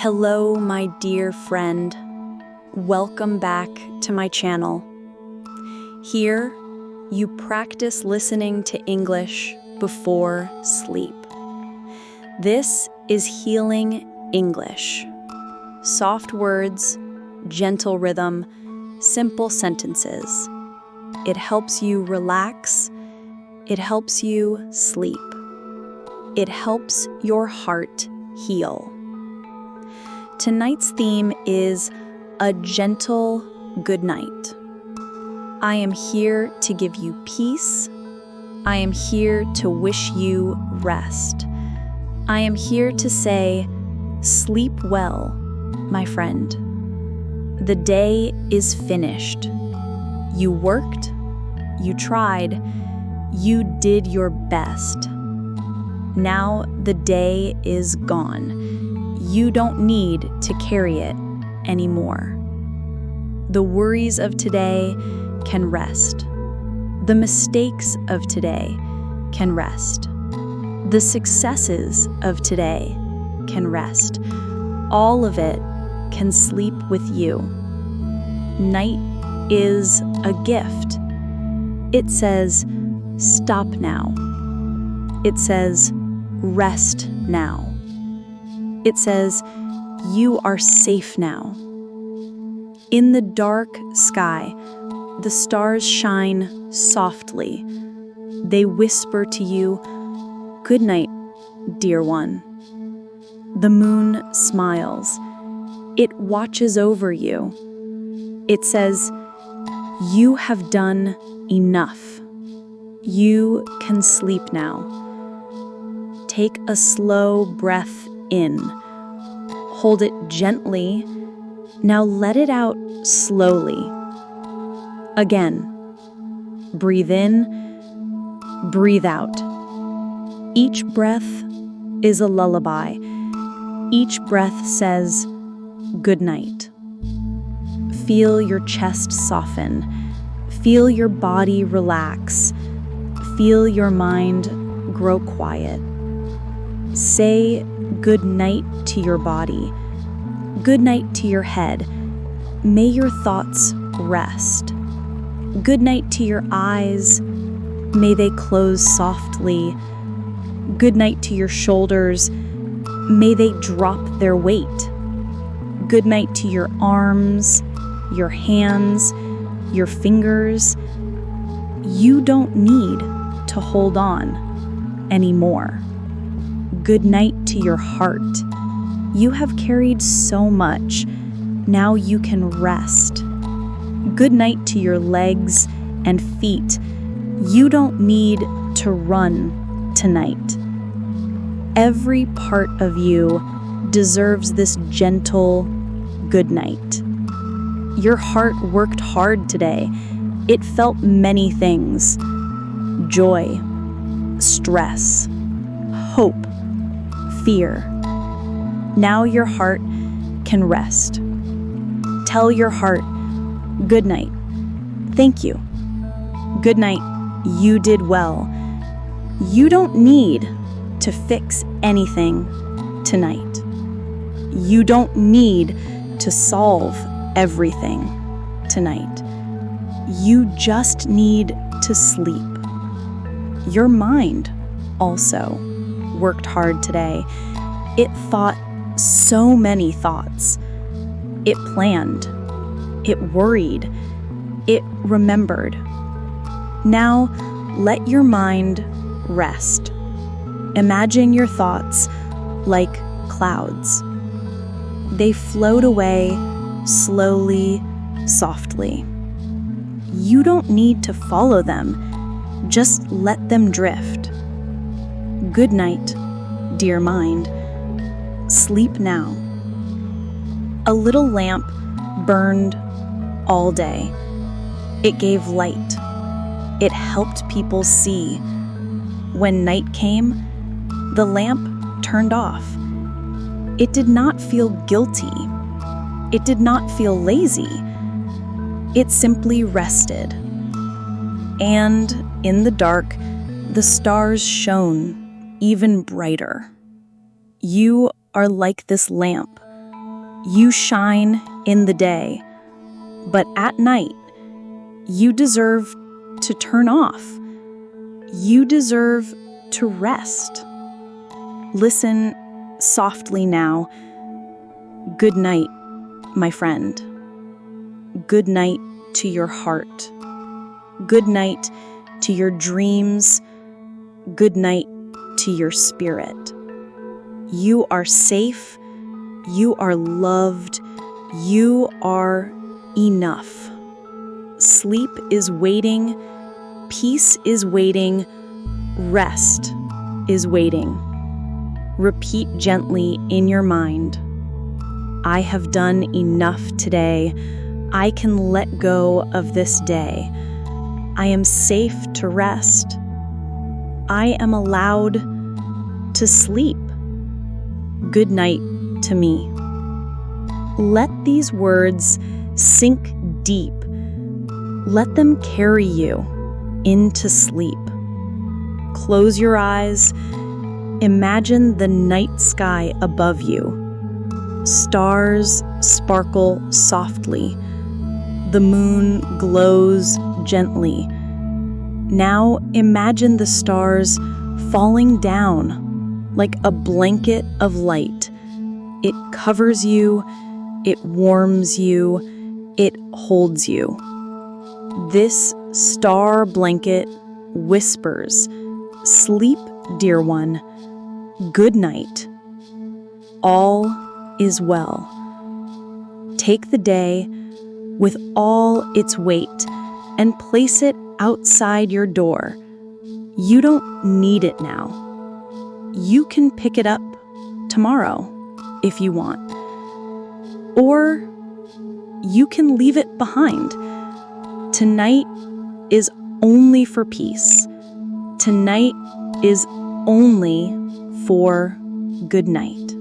Hello, my dear friend. Welcome back to my channel. Here, you practice listening to English before sleep. This is Healing English. Soft words, gentle rhythm, simple sentences. It helps you relax. It helps you sleep. It helps your heart heal. Tonight's theme is a gentle good night. I am here to give you peace. I am here to wish you rest. I am here to say, sleep well, my friend. The day is finished. You worked, you tried, you did your best. Now the day is gone. You don't need to carry it anymore. The worries of today can rest. The mistakes of today can rest. The successes of today can rest. All of it can sleep with you. Night is a gift. It says, stop now. It says, rest now. It says, you are safe now. In the dark sky, the stars shine softly. They whisper to you, good night, dear one. The moon smiles. It watches over you. It says, you have done enough. You can sleep now. Take a slow breath in. Hold it gently. Now let it out slowly. Again. Breathe in. Breathe out. Each breath is a lullaby. Each breath says, good night. Feel your chest soften. Feel your body relax. Feel your mind grow quiet. Say good night to your body. Good night to your head. May your thoughts rest. Good night to your eyes. May they close softly. Good night to your shoulders. May they drop their weight. Good night to your arms, your hands, your fingers. You don't need to hold on anymore. Good night to your heart. You have carried so much. Now you can rest. Good night to your legs and feet. You don't need to run tonight. Every part of you deserves this gentle good night. Your heart worked hard today. It felt many things: joy, stress, hope, fear. Now your heart can rest. Tell your heart, good night. Thank you. Good night. You did well. You don't need to fix anything tonight. You don't need to solve everything tonight. You just need to sleep. Your mind also worked hard today. It thought so many thoughts. It planned. It worried. It remembered. Now, let your mind rest. Imagine your thoughts like clouds. They float away slowly, softly. You don't need to follow them. Just let them drift. Good night, dear mind. Sleep now. A little lamp burned all day. It gave light. It helped people see. When night came, the lamp turned off. It did not feel guilty. It did not feel lazy. It simply rested. And in the dark, the stars shone even brighter. You are like this lamp, You shine in the day, but at night, you deserve to turn off. You deserve to rest. Listen softly now. Good night, my friend. Good night to your heart. Good night to your dreams. Good night to your spirit. You are safe. You are loved. You are enough. Sleep is waiting. Peace is waiting. Rest is waiting. Repeat gently in your mind. I have done enough today. I can let go of this day. I am safe to rest. I am allowed to sleep. Good night to me. Let these words sink deep. Let them carry you into sleep. Close your eyes. Imagine the night sky above you. Stars sparkle softly. The moon glows gently. Now imagine the stars falling down like a blanket of light. It covers you, it warms you, it holds you. This star blanket whispers, "Sleep, dear one. Good night. All is well." Take the day with all its weight and place it outside your door. You don't need it now. You can pick it up tomorrow if you want. Or you can leave it behind. Tonight is only for peace. Tonight is only for good night.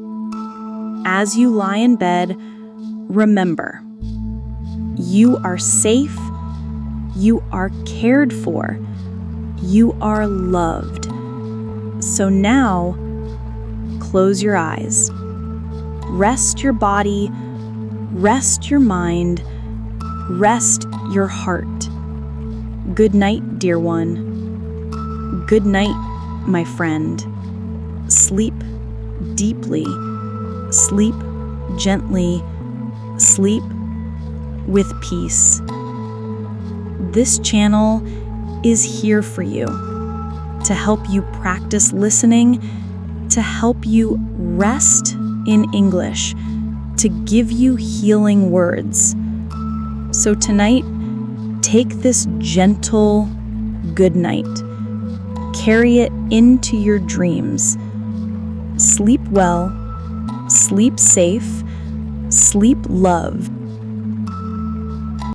As you lie in bed, remember, you are safe, you are cared for, you are loved. So now, close your eyes. Rest your body, rest your mind, rest your heart. Good night, dear one. Good night, my friend. Sleep deeply, sleep gently, sleep with peace. This channel is here for you, to help you practice listening, to help you rest in English, to give you healing words. So tonight, take this gentle good night. Carry it into your dreams. Sleep well, sleep safe, sleep loved.